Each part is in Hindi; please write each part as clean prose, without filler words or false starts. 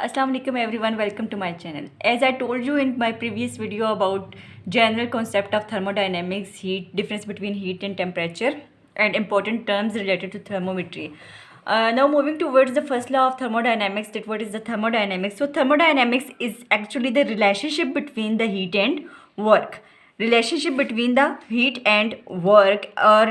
Assalamualaikum everyone, welcome to my channel. As I told you in my previous video about general concept of thermodynamics, heat, difference between heat and temperature, and important terms related to thermometry. Now moving towards the first law of thermodynamics, that what is the thermodynamics? So thermodynamics is actually the relationship between the heat and work. Relationship between the heat and work, or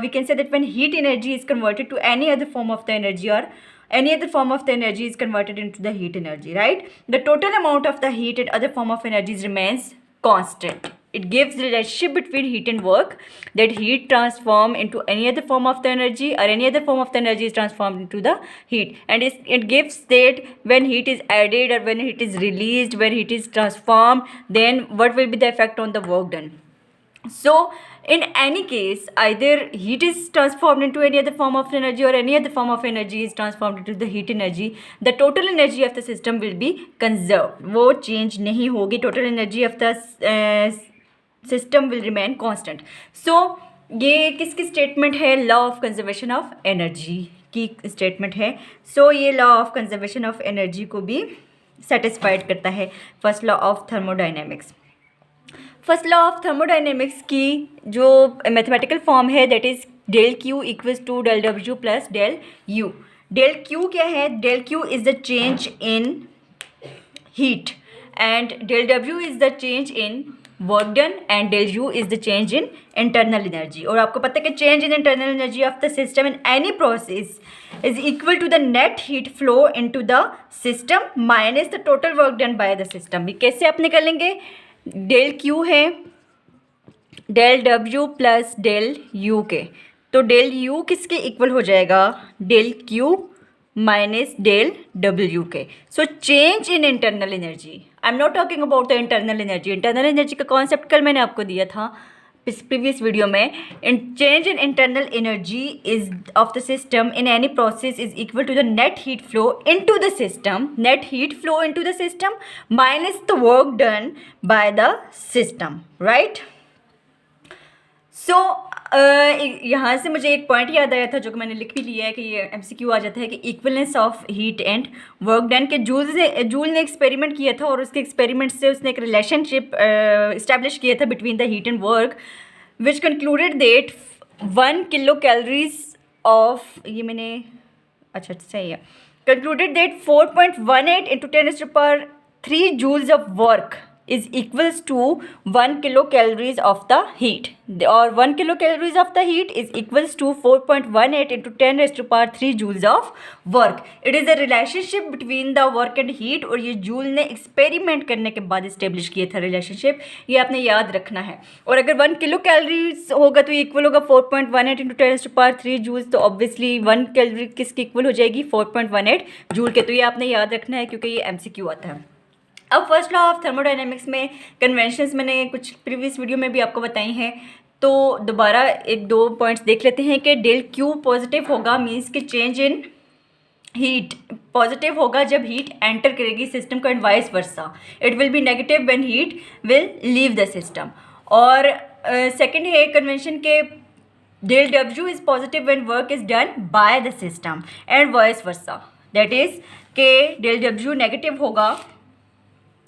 we can say that when heat energy is converted to any other form of the energy, or any other form of the energy is converted into the heat energy, right? The total amount of the heat and other form of energies remains constant. It gives relationship between heat and work, that heat transform into any other form of the energy, or any other form of the energy is transformed into the heat. And it gives that when heat is added or when heat is released, when heat is transformed, then what will be the effect on the work done. So in any case, either heat is transformed into any other form of energy or any other form of energy is transformed into the heat energy, the total energy of the system will be conserved. वो change नहीं होगी, total energy of the system will remain constant. So ये किसकी स्टेटमेंट है? Law of conservation of energy की स्टेटमेंट है. सो ये law of conservation of energy को भी सेटिस्फाइड करता है first law of thermodynamics. First law of thermodynamics की जो मैथमेटिकल फॉर्म है that is del Q equals to del W plus del U. Del Q क्या है? Del Q is the change in heat and del W is the change in work done and del you is the change in internal energy. और आपको पता है कि change in internal energy of the system in any process is equal to the net heat flow into the system minus the total work done by the system. कैसे आप निकालेंगे? डेल क्यू है del W plus del U के, तो डेल यू किसके इक्वल हो जाएगा? Del Q minus del W के. So change in internal energy, I am not talking about the internal energy. Internal energy का कॉन्सेप्ट कल मैंने आपको दिया था प्रीवियस वीडियो में. Change in internal energy is of the system in any process is equal to the net heat flow into the system, net heat flow into the system minus the work done by the system, right? So यहाँ से मुझे एक पॉइंट याद आया था जो कि मैंने लिख भी लिया है कि ये एमसीक्यू आ जाता है कि equalness of heat and work done के जूल ने एक्सपेरिमेंट किया था और उसके एक्सपेरिमेंट से उसने एक रिलेशनशिप इस्टेब्लिश किया था between the heat and work which concluded that 1 kilo calories of, ये मैंने अच्छा सही है, concluded that 4.18 into 10⁻³ joules of work is equals to 1 kilocalories of the heat, or 1 kilocalories of the heat is equals to 4.18 into 10⁻³ joules of work. It is a relationship between the work and heat, और ये जूल ने एक्सपेरिमेंट करने के बाद इस्टेब्लिश किया था रिलेशनशिप. ये आपने याद रखना है. और अगर 1 किलो कैलोरीज होगा तो ये इक्वल होगा 4.18 इंटू 10⁻³ जूल्स, तो ऑब्वियसली 1 कैलोरी किसकी इक्वल हो जाएगी? 4.18 जूल के. तो ये आपने याद रखना है क्योंकि ये एमसीक्यू आता है. अब फर्स्ट लॉ ऑफ थर्मोडाइनेमिक्स में कन्वेंशंस मैंने कुछ प्रीवियस वीडियो में भी आपको बताई हैं, तो दोबारा एक दो पॉइंट्स देख लेते हैं कि डेल क्यू पॉजिटिव होगा, मींस कि चेंज इन हीट पॉजिटिव होगा जब हीट एंटर करेगी सिस्टम को, and vice versa it will be negative when heat will leave the system. और सेकंड है कन्वेंशन के del W is positive when work is done by the system and vice versa, that is के डेल डब्ल्यू नेगेटिव होगा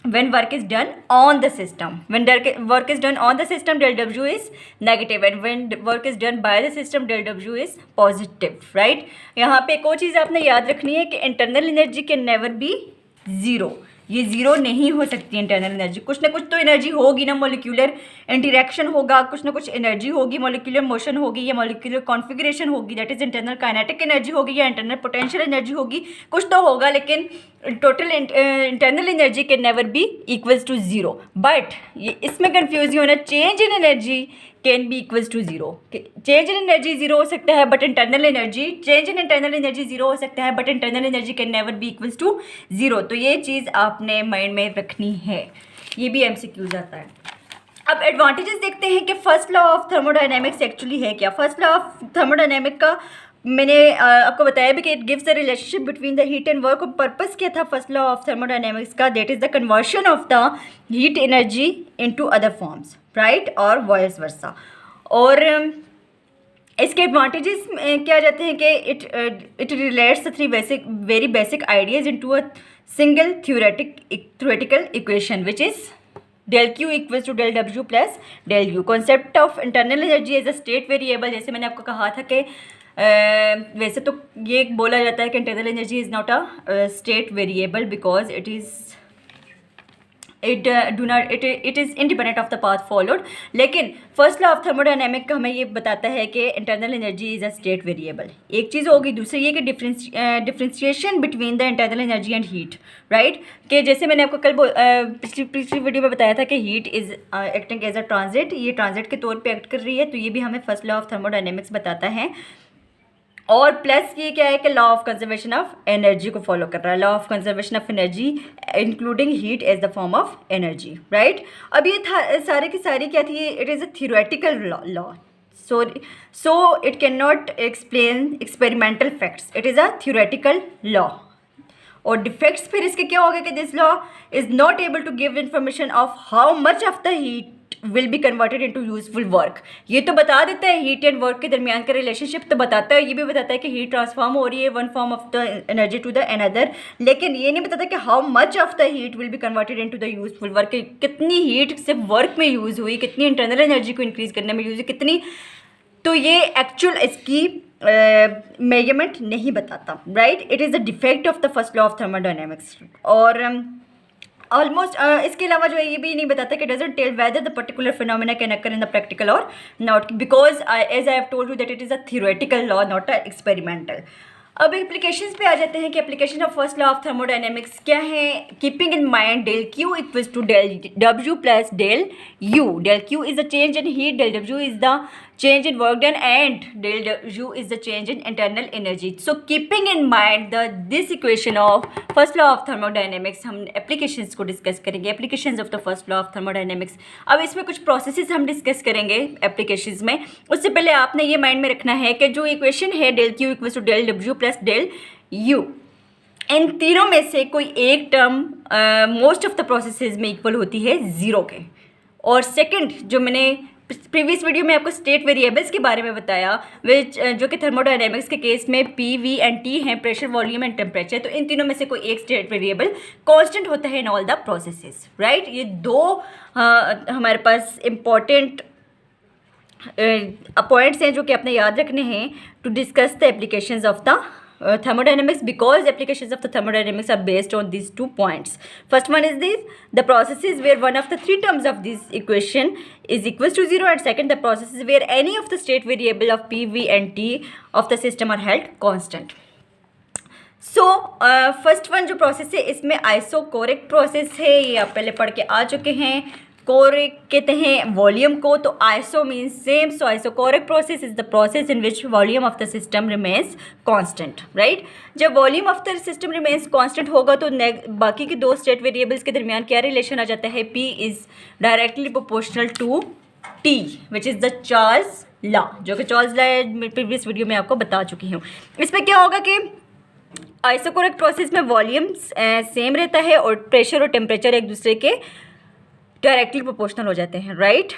when work is done on the system. When work is done on the system, del W is negative, and when work is done by the system, del W is positive, right? यहाँ पे एक और चीज़ आपने याद रखनी है कि internal energy can never be zero. ये ज़ीरो नहीं हो सकती इंटरनल एनर्जी. कुछ ना कुछ तो एनर्जी होगी ना, मोलिकुलर इंटरेक्शन होगा, कुछ ना कुछ एनर्जी होगी, मोलिकुलर मोशन होगी या मोलिकुलर कॉन्फ़िगरेशन होगी, that is internal kinetic energy होगी या इंटरनल पोटेंशियल एनर्जी होगी, कुछ तो होगा. लेकिन total internal energy can never be equals to zero. But ये इसमें कन्फ्यूज नहीं होना, change in energy can be equals to zero. Change in energy zero हो सकता है but internal energy, change in internal energy zero हो सकता है but internal energy can never be equals to zero. तो ये चीज़ आपने माइंड में रखनी है. ये भी एमसीक्यूज आता है. अब एडवांटेजेस देखते हैं कि first law of thermodynamics actually है क्या. फर्स्ट लॉ ऑफ थर्मोडाइनेमिक का मैंने आपको बताया भी कि it gives the relationship between the heat and work. Purpose क्या था फर्स्ट लॉ ऑफ थर्मोडाइनेमिक्स का? That is the conversion of the heat energy into other forms, right, और वाइस वर्सा. और इसके एडवांटेजेस क्या जाते हैं कि it relates the three very basic ideas into a single theoretical equation which is del Q equals to del W plus del U. Concept of internal energy as a state variable, जैसे मैंने आपको कहा था कि वैसे तो ये बोला जाता है कि internal energy is not a state variable because it is independent of the path followed, लेकिन फर्स्ट लॉ ऑफ थर्मोडायनेमिक हमें ये बताता है कि internal energy is a state variable. एक चीज़ होगी. दूसरी ये कि differentiation between the internal energy and heat, right. कि जैसे मैंने आपको कल पिछली वीडियो में बताया था कि heat is acting as a transit, ये ट्रांजिट के तौर पे एक्ट कर रही है, तो ये भी हमें फर्स्ट लॉ ऑफ थर्मोडायनेमिक्स बताता है. और प्लस ये क्या है कि law of conservation of energy को फॉलो कर रहा है. Law of conservation of energy including heat as the form of energy, right. अब ये सारे की सारी क्या थी, it is a theoretical law. So it can not explain experimental facts, it is a theoretical law. और डिफेक्ट्स फिर इसके क्या हो गए कि this law is not able to give information of how much of the heat will be converted into useful work. ये तो बता देता है हीट एंड वर्क के दरमियान का रिलेशनशिप तो बताता है, ये भी बताता है कि हीट ट्रांसफॉर्म हो रही है one form of the energy to the another, लेकिन ये नहीं बताता कि how much of the heat will be converted into the useful work. कितनी हीट सिर्फ वर्क में यूज़ हुई, कितनी इंटरनल एनर्जी को इंक्रीज करने में यूज़ हुई, कितनी, तो ये एक्चुअल इसकी मेजरमेंट नहीं बताता, right. It is the defect of the first law of thermodynamics. और ऑलमोस्ट इसके अलावा जो है ये भी नहीं बताता कि doesn't tell whether the particular phenomena can occur in the practical और not, because as I have told you that it is a theoretical law not a experimental. अब एप्लीकेशंस पे आ जाते हैं कि application of first law of thermodynamics क्या है. Keeping in mind del Q equals to del W plus del U. del Q is the change in heat, del W is the change in work done and del U is the change in internal energy. So keeping in mind this equation of first law of thermodynamics, हम applications को discuss करेंगे, applications of the first law of thermodynamics. अब इसमें कुछ processes हम discuss करेंगे applications में. उससे पहले आपने ये mind में रखना है कि जो equation है del Q equals to del W plus del U, इन तीनों में से कोई एक term most of the processes में इक्वल होती है ज़ीरो के. और सेकंड, जो मैंने प्रीवियस वीडियो में आपको स्टेट वेरिएबल्स के बारे में बताया, विच जो कि थर्मोडायनेमिक्स के केस में P, V एंड T हैं, प्रेशर, वॉल्यूम एंड टेम्परेचर. तो इन तीनों में से कोई एक स्टेट वेरिएबल कांस्टेंट होता है in all the processes, right. ये दो हमारे पास इम्पॉर्टेंट पॉइंट्स हैं जो कि आपने याद रखने हैं to discuss the applications of the thermodynamics, because applications of the thermodynamics are based on these 2 points. First one is this, the processes where one of the 3 terms of this equation is equals to 0, and second, the processes where any of the state variable of P, V and T of the system are held constant. So first one जो process है इसमें isochloric process है, ये आप पहले पढ़ के आ चुके हैं. कोरिक कहते हैं वॉल्यूम को, तो iso means same. So isochoric process is the process in which volume of the system remains constant, right. जब volume of the system remains constant होगा तो बाकी के दो स्टेट वेरिएबल्स के दरमियान क्या रिलेशन आ जाता है, P is directly proportional to T which is the Charles law, जो कि चार्ल्स लॉ प्रीवियस वीडियो में आपको बता चुकी हूँ. इसमें क्या होगा कि आइसोकोरिक प्रोसेस में वॉल्यूम सेम रहता है और प्रेशर और टेम्परेचर एक दूसरे के डायरेक्टली प्रोपोर्शनल हो जाते हैं, राइट.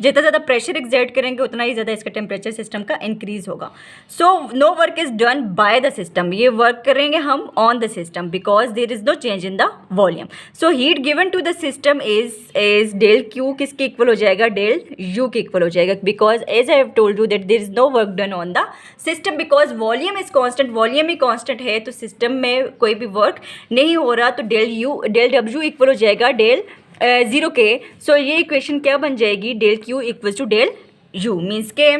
जितना ज़्यादा प्रेशर एक्सर्ट करेंगे उतना ही ज़्यादा इसका टेम्परेचर सिस्टम का इंक्रीज होगा. So no work is done by the system, ये वर्क करेंगे हम on the system because there is no change in the volume. So heat given to the system is del Q किसके इक्वल हो जाएगा, del U के इक्वल हो जाएगा, because as I have told you that there is no work done on the system because volume is constant. Volume ही कॉन्स्टेंट है तो सिस्टम में कोई भी वर्क नहीं हो रहा, तो del W इक्वल हो जाएगा del 0 के. सो ये इक्वेशन क्या बन जाएगी, del Q equals to del U, means के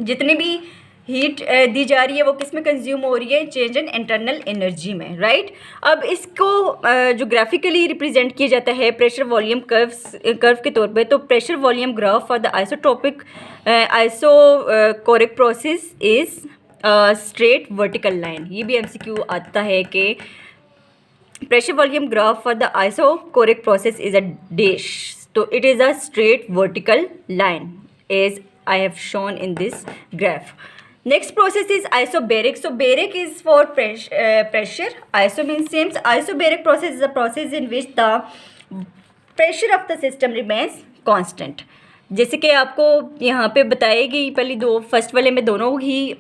जितनी भी हीट दी जा रही है वो किस में कंज्यूम हो रही है, चेंज इन इंटरनल एनर्जी में, राइट. अब इसको जो ग्राफिकली रिप्रेजेंट किया जाता है प्रेशर वॉल्यूम कर्व के तौर पे, तो pressure volume graph for the isochoric process is straight vertical line. ये भी MCQ आता है कि pressure volume graph for the isochoric process is a dash, so it is a straight vertical line as I have shown in this graph. Next process is isobaric. So baric is for pressure, iso means same. So isobaric process is a process in which the pressure of the system remains constant. जैसे कि आपको यहाँ पे बताएगी पहले दो, फर्स्ट वाले में दोनों ही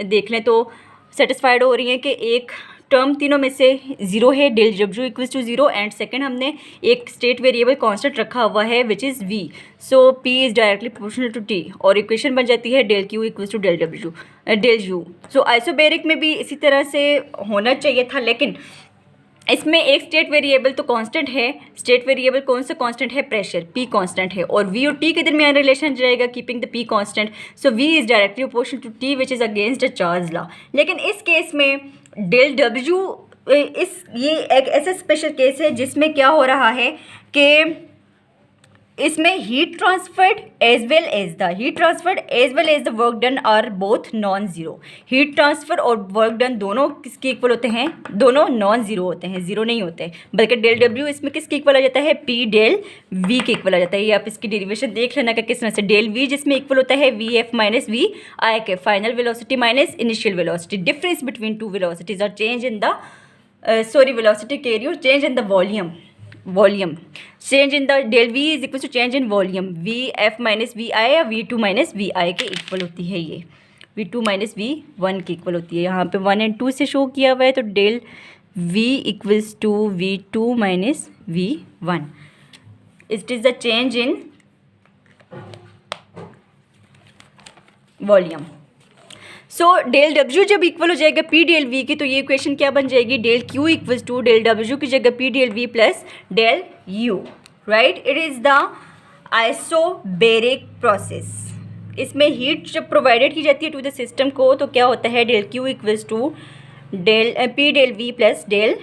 देख लें तो सेटिस्फाइड हो रही हैं कि एक टर्म तीनों में से ज़ीरो है, del W equals to zero, and second हमने एक स्टेट वेरिएबल कांस्टेंट रखा हुआ है which is V, so P is directly proportional to T, और इक्वेशन बन जाती है del Q equals to del W del U. So isobaric में भी इसी तरह से होना चाहिए था, लेकिन इसमें एक स्टेट वेरिएबल तो कांस्टेंट है। स्टेट वेरिएबल कौन सा कांस्टेंट है? प्रेशर, पी कांस्टेंट है, और वी और टी के दरमियान रिलेशन रहेगा keeping the P constant, so V is directly proportional to T which is against the Charles law. लेकिन इस केस में डेल डब्ल्यू ये एक ऐसा स्पेशल केस है जिसमें क्या हो रहा है कि इसमें heat transferred as well as the work done are both non zero. Heat transfer और वर्क डन दोनों किसके इक्वल होते हैं? दोनों नॉन ज़ीरो होते हैं, ज़ीरो नहीं होते, बल्कि डेल डब्ल्यू इसमें किसके इक्वल आ जाता है? पी डेल वी के इक्वल आ जाता है। ये आप इसकी डेरिवेशन देख लेना कि किस तरह से डेल वी जिसमें इक्वल होता है v f minus v i के, final velocity minus initial velocity, difference between two velocities और change in the velocity carry और change in the volume change in the del v is equal to change in volume, v f minus v i या v two minus v i के इक्वल होती है। ये v two minus we one की इक्वल होती है। यहाँ पे 1 और 2 से शो किया हुआ है, तो del V equals to V two minus we one, it is the change in volume. So del W जब इक्वल हो जाएगा पी डेल वी की, तो ये इक्वेशन क्या बन जाएगी? Del Q equals to del W की जगह P del V plus del U, right. It is the isobaric process. इसमें हीट जब प्रोवाइडेड की जाती है टू द सिस्टम को, तो क्या होता है? Del Q equals to del P del V plus del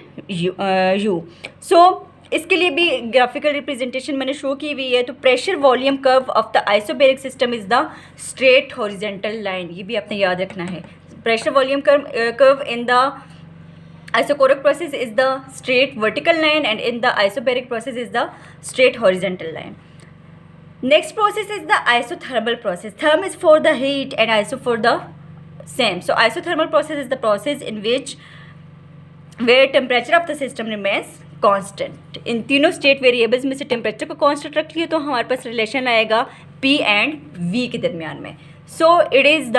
U. So इसके लिए भी ग्राफिकल रिप्रेजेंटेशन मैंने शो की हुई है। तो pressure volume curve of the isobaric system is the straight horizontal line, ये भी आपने याद रखना है। Pressure volume curve in the isochoric process is the straight vertical line, and in the isobaric process is the straight horizontal line. Next process is the isothermal process. Therm is for the heat and iso for the same. So isothermal process is the process in which where temperature of the system remains constant. इन तीनों स्टेट वेरिएबल्स में से टेम्परेचर को कांस्टेंट रख लिया तो हमारे पास रिलेशन आएगा P एंड V के दरमियान में। So it is the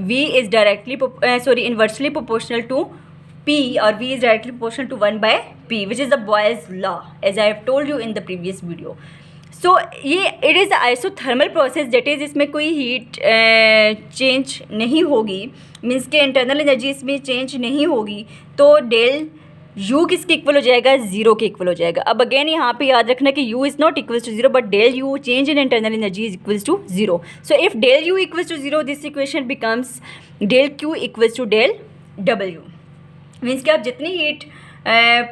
V is directly inversely proportional to P, और V is directly proportional to 1/P which is the Boyle's law as I have told you in the previous video. So ये it is the isothermal process, that is इसमें कोई हीट चेंज नहीं होगी, मीन्स के इंटरनल एनर्जी इसमें चेंज नहीं होगी, तो डेल u किसके इक्वल हो जाएगा? ज़ीरो के इक्वल हो जाएगा। अब अगेन यहाँ पे याद रखना कि u is not equals to zero, but del u change in internal energy is equals to zero. So if del u equals to zero, this equation becomes del q equals to del w, means कि आप जितनी हीट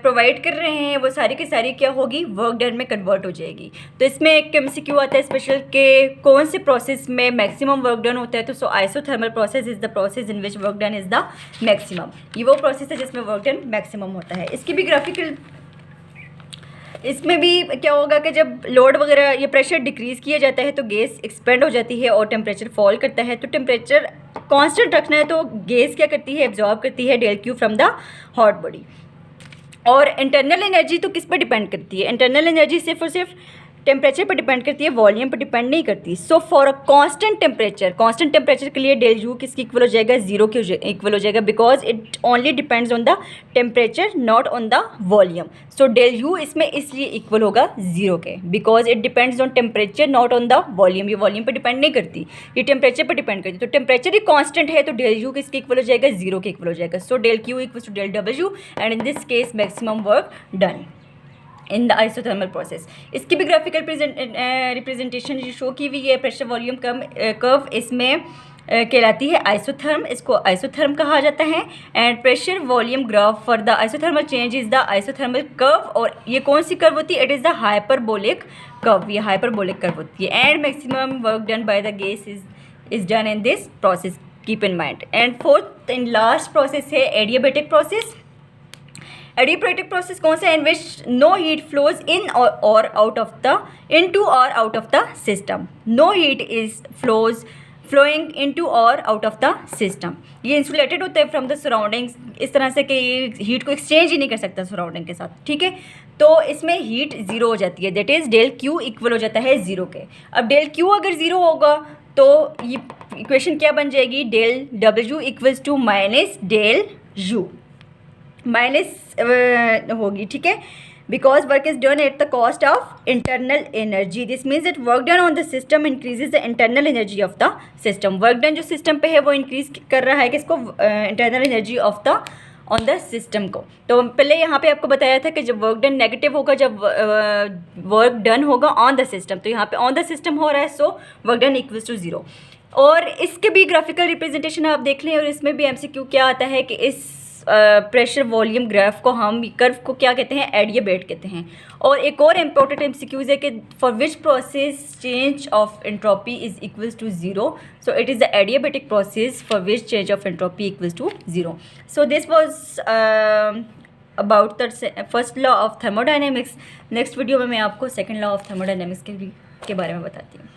प्रोवाइड कर रहे हैं वो सारी की सारी क्या होगी? वर्क डन में कन्वर्ट हो जाएगी। तो इसमें एक MCQ आता है स्पेशल के कौन से प्रोसेस में मैक्सिमम वर्क डन होता है, तो so isothermal process is the process in which work done is the maximum. ये वो प्रोसेस है जिसमें वर्क डन मैक्सिमम होता है। इसकी भी ग्राफिकल, इसमें भी क्या होगा कि जब लोड वगैरह या प्रेशर डिक्रीज़ किया जाता है तो गैस एक्सपेंड हो जाती है और टेम्परेचर फॉल करता है। तो टेम्परेचर कांस्टेंट रखना है तो गैस क्या करती है? एब्जॉर्ब करती है del Q from the hot body. और इंटरनल एनर्जी तो किस पर डिपेंड करती है? इंटरनल एनर्जी सिर्फ और सिर्फ टेम्परेचर पर डिपेंड करती है, वॉल्यूम पर डिपेंड नहीं करती। So for a constant temperature के लिए डेल यू किसकी इक्वल हो जाएगा? ज़ीरो के इक्वल हो जाएगा, because it only depends on the temperature not on the volume. So del U इसमें इसलिए इक्वल होगा ज़ीरो के, because it depends on temperature not on the volume. ये वॉल्यूम पर डिपेंड नहीं करती, ये टेम्परेचर पर डिपेंड करती है। तो टेम्परेचर ही कॉन्स्टेंट है तो डेल यू किसके इक्वल हो जाएगा? ज़ीरो के इक्वल हो जाएगा। So del Q equal to del W, and in this case maximum work done in the isothermal process. इसकी भी ग्राफिकल रिप्रेजेंटेशन जो शो की हुई है प्रेशर वॉल्यूम कर्व, इसमें कहलाती है आइसोथर्म, इसको आइसोथर्म कहा जाता है। And pressure volume graph for the isothermal change is the isothermal curve, और ये कौन सी कर्व होती है? It is the hyperbolic curve, ये हाइपरबोलिक कर्व होती है। And maximum work done by the gas is done in this process, keep in mind. And fourth and last process है एडियाबैटिक प्रोसेस। एडियाबैटिक प्रोसेस कौन सा? In which no heat flows in और आउट ऑफ द इनटू और out of the system. No heat is flows flowing into और आउट ऑफ द सिस्टम। ये इंसुलेटेड होते हैं फ्रॉम द सराउंडिंग्स इस तरह से कि ये हीट को एक्सचेंज ही नहीं कर सकता सराउंडिंग के साथ, ठीक है। तो इसमें हीट ज़ीरो हो जाती है, that is del Q equal हो जाता है ज़ीरो के। अब डेल क्यू अगर ज़ीरो होगा तो ये इक्वेशन क्या बन जाएगी, del W equals to minus del U, minus होगी, ठीक है, because work is done at the cost of internal energy. This means that work done on the system increases the internal energy of the system. work done जो system पे है वो increase कर रहा है किसको, internal energy of the on the system को। तो पहले यहाँ पे आपको बताया था कि जब वर्क डन नेगेटिव होगा, जब वर्क डन होगा ऑन द सिस्टम, तो यहाँ पे ऑन द सिस्टम हो रहा है, so work done equals to zero. और इसके भी ग्राफिकल रिप्रेजेंटेशन आप देख लें, और इसमें भी एमसीक्यू क्या आता है कि इस प्रेशर वॉल्यूम ग्राफ को हम कर्व को क्या कहते हैं, एडियाबेट कहते हैं। और एक और इम्पोर्टेंट एमसीक्यूज है कि for which process change of entropy is equals to zero, so it is the adiabatic process for which change of entropy equals to zero. So this was about the first law of thermodynamics. Next video में मैं आपको सेकेंड लॉ ऑफ थर्मोडाइनमिक्स के बारे में बताती हूँ।